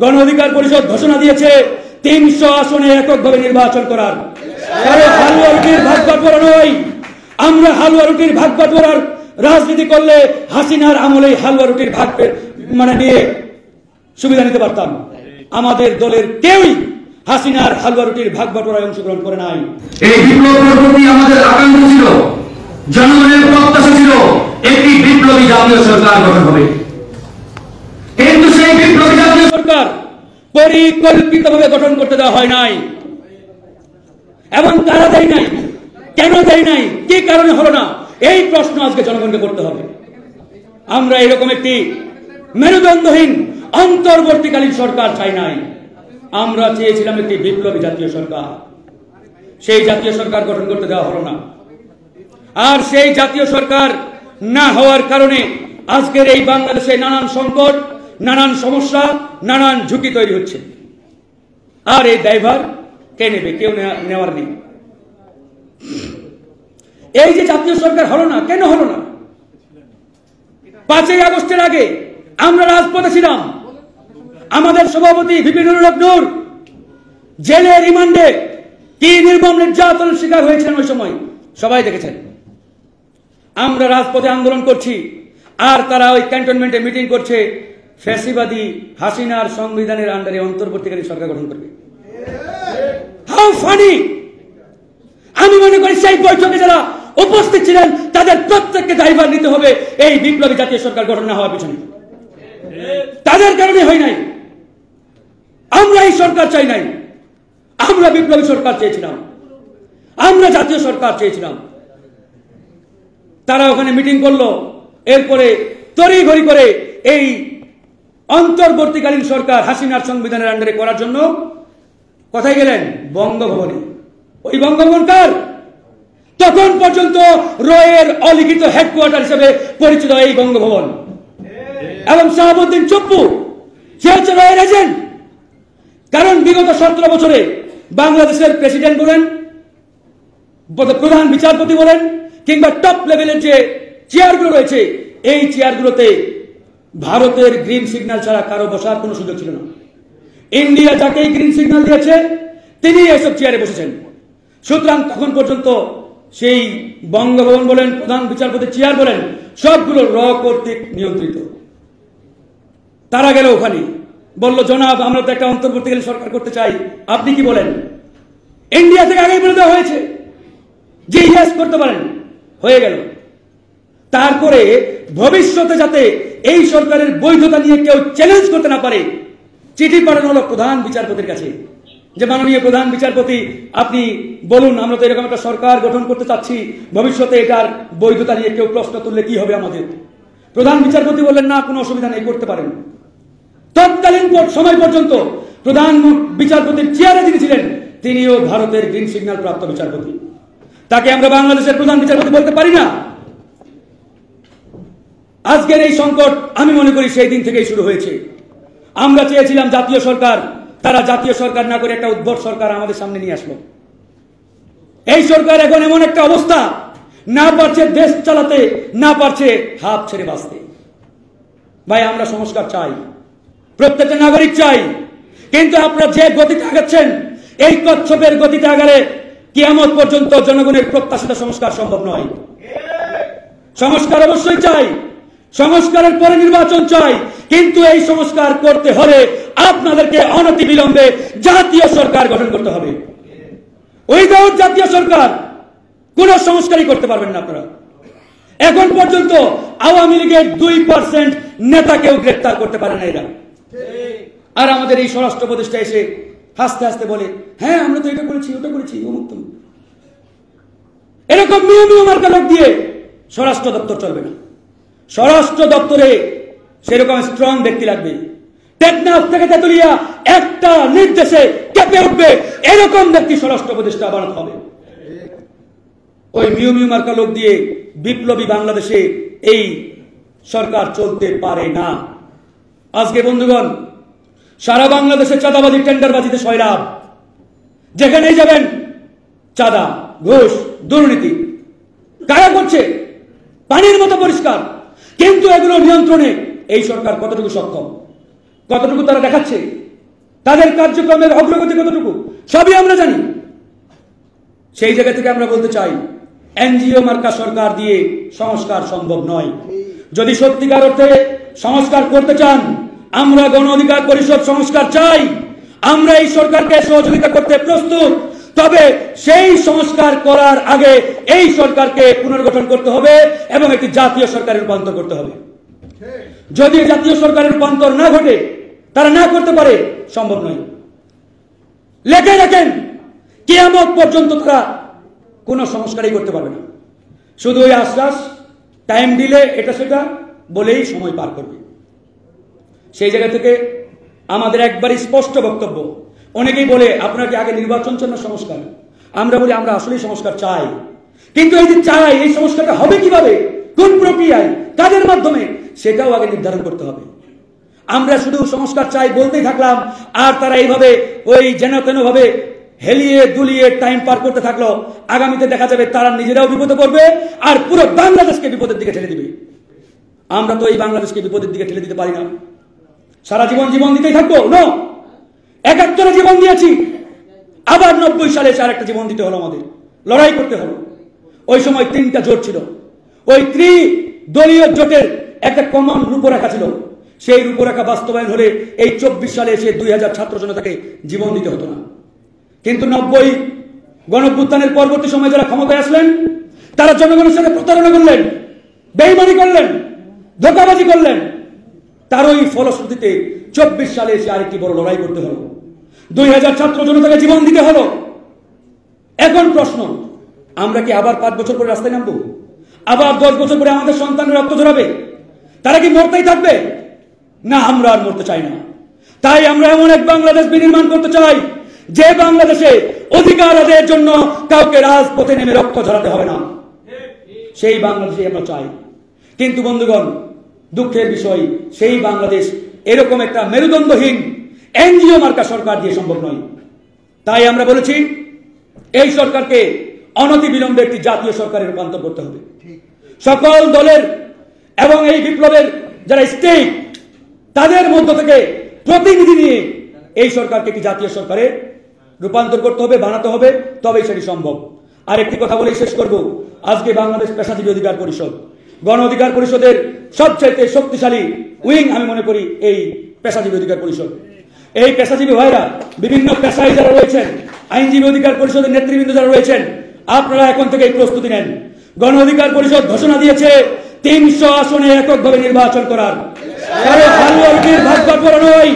গণ অধিকার পরিষদ ঘোষণা দিয়েছে 300 আসনে এককভাবে নির্বাচন করার। হালুয়া রুটির ভাগ বাটোয়ারা নয়। আমরা হালুয়া রুটির ভাগ বাটোয়ারার রাজনীতি করলে হাসিনার আমলেই হালুয়া রুটির ভাগ নিয়ে সুবিধা নিতে পারতাম। আমাদের দলের কেউই হাসিনার হালুয়া রুটির ভাগ বাটোয়ারায় অংশগ্রহণ করে নাই। এই বিপ্লবের প্রতি আমাদের আকাঙ্ক্ষা ছিল, জনগণের প্রত্যাশা ছিল একটি বিপ্লবী জাতীয় সরকার গঠন হবে। কিন্তু সেই বিপ্লবী জাতীয় সরকার পরিকল্পিতভাবে গঠন করতে দেওয়া হয় নাই, এবং তারা দেয় নাই। কেন দেয় নাই, কি কারণে হলো না, এই প্রশ্ন আজকে জনগণকে করতে হবে। আমরা এরকম একটি মেরুদণ্ডহীন অন্তর্বর্তীকালীন সরকার চাই নাই। আমরা চেয়েছিলাম একটি বিপ্লবী জাতীয় সরকার। সেই জাতীয় সরকার গঠন করতে দেওয়া হলো না। আর সেই জাতীয় সরকার না হওয়ার কারণে আজকের এই বাংলাদেশে নানান সংকট, নানান সমস্যা, নানান ঝুঁকি তৈরি হচ্ছে। আর এই দায়ভার কে নেবে? কেউ নেওয়ার নেই। এই যে জাতীয় সরকার হলো না, কেন হলো না? 5ই আগস্টের আগে আমরা রাজপথে ছিলাম। আমাদের সভাপতি ভিপি নুরুল হক নূর জেলে রিমান্ডে কি নির্মম নির্যাতনের শিকার হয়েছেন ওই সময় সবাই দেখেছেন। আমরা রাজপথে আন্দোলন করছি, আর তারা ওই ক্যান্টনমেন্টে মিটিং করছে, ফ্যাসিবাদী হাসিনার সংবিধানের আন্ডারে অন্তর্বর্তীকালীন সরকার গঠন করবে। How funny! আমি মনে করি সেই বৈঠকে যারা উপস্থিত ছিলেন তাদের প্রত্যেককে দায়ভার নিতে হবে এই বিপ্লবী জাতীয় সরকার গঠন না হওয়ার পিছনে। তাদের কারণে হয় নাই। আমরা এই সরকার চাই নাই। আমরা বিপ্লবী সরকার চেয়েছিলাম, আমরা জাতীয় সরকার চেয়েছিলাম। তারা ওখানে মিটিং করলো, এরপরে তড়িঘড়ি করে এই অন্তর্বর্তীকালীন সরকার হাসিনার সংবিধানের আন্ডারে করার জন্য কোথায় গেলেন? বঙ্গভবনে। ওই বঙ্গভবন কার? তখন পর্যন্ত রয়ের অলিখিত হেডকোয়ার্টার হিসেবে পরিচিত এই বঙ্গভবন। এবং শাহাবুদ্দিন চপ্পু সে হচ্ছে রয়ের এজেন্ট। কারণ বিগত 17 বছরে বাংলাদেশের প্রেসিডেন্ট বলেন, প্রধান বিচারপতি বলেন, কিংবা টপ লেভেলের যে চেয়ারগুলো রয়েছে, এই চেয়ারগুলোতে ভারতের গ্রিন সিগন্যাল ছাড়া কারো বসার কোনো সুযোগ ছিল না। ইন্ডিয়া যাকেই গ্রিন সিগন্যাল দিয়েছে তিনি এইসব চেয়ারে বসেছেন। সুতরাং তখন পর্যন্ত সেই বঙ্গভবন বলেন, প্রধান বিচারপতির চেয়ার বলেন, সবগুলো র কর্তৃক নিয়ন্ত্রিত। তারা গেল ওখানে, বলল, জনাব আমরা তো একটা অন্তর্বর্তীকালীন সরকার করতে চাই, আপনি কি বলেন? ইন্ডিয়া থেকে আগেই বলে দেওয়া হয়েছে যে ইয়েস করতে পারেন, হয়ে গেল। তারপরে ভবিষ্যতে যাতে এই সরকারের বৈধতা নিয়ে কেউ চ্যালেঞ্জ করতে না পারে, চিঠি পাঠানো হলো প্রধান বিচারপতির কাছে যে মাননীয় প্রধান বিচারপতি আপনি বলুন, আমরা তো এরকম একটা সরকার গঠন করতে চাচ্ছি, ভবিষ্যতে এটার বৈধতা নিয়ে কেউ প্রশ্ন তুললে কি হবে আমাদের? প্রধান বিচারপতি বললেন, না কোনো অসুবিধা নেই, করতে পারেন। তৎকালীন সময় পর্যন্ত প্রধান বিচারপতির চেয়ারে যিনি ছিলেন তিনিও ভারতের গ্রিন সিগন্যাল প্রাপ্ত বিচারপতি। তাকে আমরা বাংলাদেশের প্রধান বিচারপতি বলতে পারি না। আজকের এই সংকট আমি মনে করি সেই দিন থেকেই শুরু হয়েছে। আমরা চেয়েছিলাম জাতীয় সরকার, তারা জাতীয় সরকার না করে একটা উদ্ভট সরকার আমাদের সামনে নিয়ে আসলো। এই সরকার এখন এমন একটা অবস্থা, না পারছে দেশ চালাতে, না পারছে হাত ছেড়ে বাঁচতে। ভাই আমরা সংস্কার চাই, প্রত্যেকটা নাগরিক চাই, কিন্তু আপনারা যে গতিতে আগাচ্ছেন এই কচ্ছপের গতিতে আগালে কিয়ামত পর্যন্ত জনগণের প্রত্যাশিত সংস্কার সম্ভব নয়। সংস্কার অবশ্যই চাই, সংস্কারের পরে নির্বাচন চাই, কিন্তু এই সংস্কার করতে হলে আপনাদেরকে অনতিবিলম্বে জাতীয় সরকার গঠন করতে হবে। উইদাউট জাতীয় সরকার কোন সংস্কারই করতে পারবেন না আপনারা। এখন পর্যন্ত আওয়ামী লীগের 2% নেতাকেও গ্রেফতার করতে পারে না এরা। আর আমাদের এই স্বরাষ্ট্র উপদেষ্টা এসে হাসতে হাসতে বলে, হ্যাঁ আমরা তো এটা করেছি, ওটা করেছি, অমুক তমুক। এরকম মিউ মার্কা লোক দিয়ে স্বরাষ্ট্র দপ্তর চলবে না। স্বরাষ্ট্র দপ্তরে সেরকম স্ট্রং ব্যক্তি লাগবে। টেকনাফ থেকে তেতুলিয়া একটা নির্দেশে কেঁপে উঠবে, এরকম ব্যক্তি স্বরাষ্ট্র উপদেষ্টা বানাতে হবে। ওই মিউ মার্কা লোক দিয়ে বিপ্লবী বাংলাদেশে এই সরকার চলতে পারে না। আজকে বন্ধুগণ, সারা বাংলাদেশে চাঁদাবাজি, টেন্ডারবাজিতে সয়লাভ। যেখানেই যাবেন চাঁদা, ঘুষ, দুর্নীতি। কারা করছে? পানির মতো পরিষ্কার। কিন্তু এগুলো নিয়ন্ত্রণে এই সরকার কতটুকু সক্ষম, কতটুকু তারা দেখাচ্ছে? তাদের কার্যক্রমের অগ্রগতি কতটুকু সবই আমরা জানি। সেই জায়গা থেকে আমরা বলতে চাই, এনজিও মার্কা সরকার দিয়ে সংস্কার সম্ভব নয়। যদি সত্যিকার অর্থে সংস্কার করতে চান, আমরা গণ অধিকার পরিষদ সংস্কার চাই, আমরা এই সরকারকে সহযোগিতা করতে প্রস্তুত। তবে সেই সংস্কার করার আগে এই সরকারকে পুনর্গঠন করতে হবে এবং একটি জাতীয় সরকারে রূপান্তর করতে হবে। যদি জাতীয় সরকারের রূপান্তর না ঘটে, তারা না করতে পারে, সম্ভব নয়। লেখে রাখেন, কিয়ামত পর্যন্ত তারা কোনো সংস্কারই করতে পারবে না। শুধু ওই আশ্বাস, টাইম দিলে এটা সেটা বলেই সময় পার করবে। সেই জায়গা থেকে আমাদের একবারই স্পষ্ট বক্তব্য। অনেকেই বলে আপনারা কি আগে নির্বাচন চান না সংস্কার? আমরা বলি আমরা আসলেই সংস্কার চাই, কিন্তু এই যে চাই, এই সংস্কারটা হবে কিভাবে, কোন প্রক্রিয়ায়, কাদের মাধ্যমে, সেটাও আগে নির্ধারণ করতে হবে। আমরা শুধু সংস্কার চাই বলতেই থাকলাম, আর তারা এইভাবে ওই যেন তেন ভাবে হেলিয়ে দুলিয়ে টাইম পার করতে থাকলো। আগামীতে দেখা যাবে তারা নিজেরাও বিপদে পড়বে আর পুরো বাংলাদেশকে বিপদের দিকে ঠেলে দিবে। আমরা তো এই বাংলাদেশকে বিপদের দিকে ঠেলে দিতে পারি না। সারা জীবন জীবন দিতেই থাকবো? নো, ৭১ জীবন দিয়েছি, আবার ৯০ সালে এসে আরেকটা জীবন দিতে হলো, আমাদের লড়াই করতে হলো। ওই সময় ৩টা জোট ছিল, ওই ত্রিদলীয় জোটের একটা কমন রূপরেখা ছিল। সেই রূপরেখা বাস্তবায়ন হলে এই ২৪ সালে এসে ২০০০ ছাত্র জনতাকে জীবন দিতে হতো না। কিন্তু ৯০ গণঅভ্যুত্থানের পরবর্তী সময় যারা ক্ষমতায় আসলেন, তারা জনগণের সাথে প্রতারণা করলেন, বেইমানি করলেন, ধোঁকাবাজি করলেন। তারই ফলশ্রুতিতে ২৪ সালে এসে আরেকটি বড় লড়াই করতে হলো, ২০০০ ছাত্র জনতাকে জীবন দিতে হলো। এখন প্রশ্ন, আমরা কি আবার ৫ বছর পরে রাস্তায় নামবো? আবার ১০ বছর পরে আমাদের সন্তানের রক্ত ঝরাবে? তারা কি মরতেই থাকবে? না, আমরা আর মরতে চাই না। তাই আমরা এমন এক বাংলাদেশ বিনির্মাণ করতে চাই, যে বাংলাদেশে অধিকার আদায়ের জন্য কাউকে রাজপথে নেমে রক্ত ঝরাতে হবে না। সেই বাংলাদেশে আমরা চাই। কিন্তু বন্ধুগণ, দুঃখের বিষয়, সেই বাংলাদেশ এরকম একটা মেরুদণ্ডহীন এনজিও মার্কা সরকার দিয়ে সম্ভব নয়। তাই আমরা বলেছি, এই সরকারকে অনতিবিলম্বে একটি জাতীয় সরকারে রূপান্তর করতে হবে। সকল দলের এবং এই বিপ্লবের যারা স্টেক, তাদের মধ্য থেকে প্রতিনিধি নিয়ে এই সরকারকে একটি জাতীয় সরকারে রূপান্তর করতে হবে, বানাতে হবে, তবেই সেটি সম্ভব। আর একটি কথা বলেই শেষ করব, আজকে বাংলাদেশ পেশাজীবী অধিকার পরিষদ, গণ অধিকার পরিষদের সবচেয়ে শক্তিশালী উইং আমি মনে করি এই পেশাজীবী অধিকার পরিষদ। এই পেশাজীবী ভাইরা বিভিন্ন পেশায় যারা রয়েছেন, আইনজীবী অধিকার পরিষদের নেতৃবৃন্দ যারা রয়েছেন, আপনারা এখন থেকে প্রস্তুতি নেন। গণ অধিকার পরিষদ ঘোষণা দিয়েছে ৩০০ আসনে এককভাবে নির্বাচন করার। কারো হালুয়া রুটির ভাগ বাটোয়ারা নয়।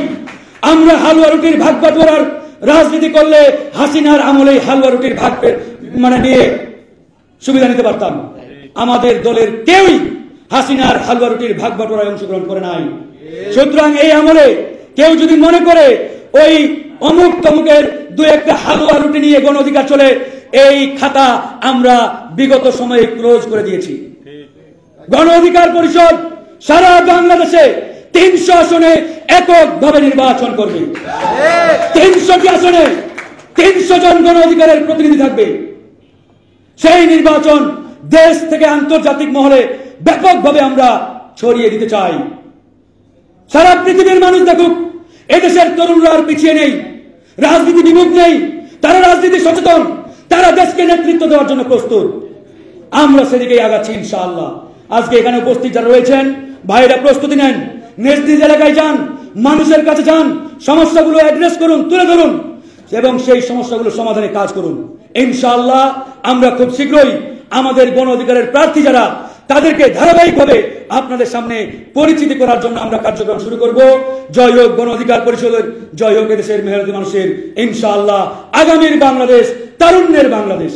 আমরা হালুয়া রুটির ভাগ বাটোয়ারার রাজনীতি করলে হাসিনার আমলেই হালুয়া রুটির ভাগ নিয়ে সুবিধা নিতে পারতাম। আমাদের দলের কেউই হাসিনার হালুয়া রুটির ভাগ বাটোয়ারায় অংশগ্রহণ করে নাই। সুতরাং এই আমলে কেউ যদি মনে করে ওই অমুক তমুকের দু একটা হালুয়া রুটি নিয়ে গণ অধিকার চলে, এই খাতা আমরা বিগত সময়ে ক্লোজ করে দিয়েছি। গণ অধিকার পরিষদ সারা বাংলাদেশে ৩০০ আসনে এককভাবে নির্বাচন করবে। ৩০০টি আসনে ৩০০ জন গণ অধিকারের প্রতিনিধি থাকবে। সেই নির্বাচন দেশ থেকে আন্তর্জাতিক মহলে ব্যাপকভাবে আমরা ছড়িয়ে দিতে চাই। সারা পৃথিবীর মানুষ দেখুক, এদেশের তরুণরা আর পিছিয়ে নেই, রাজনীতি বিমুখ নেই, তারা রাজনীতি সচেতন, তারা দেশকে নেতৃত্ব দেওয়ার জন্য প্রস্তুত। আমরা সেদিকেই আগাচ্ছি ইনশাআল্লাহ। আজকে এখানে উপস্থিত যারা রয়েছেন, ভাইরা প্রস্তুতি নেন, নিজ নিজ এলাকায় যান, মানুষের কাছে যান, সমস্যাগুলো অ্যাড্রেস করুন, তুলে ধরুন এবং সেই সমস্যাগুলো সমাধানে কাজ করুন। ইনশাআল্লাহ আমরা খুব শীঘ্রই আমাদের গণ অধিকারের প্রার্থী যারা, তাদেরকে ধারাবাহিকভাবে আপনাদের সামনে পরিচিতি করার জন্য আমরা কার্যক্রম শুরু করব। জয় হোক গণ অধিকার পরিষদের, জয় হোক এদেশের মেহনতি মানুষের। ইনশাআল্লাহ আগামীর বাংলাদেশ তারুণ্যের বাংলাদেশ।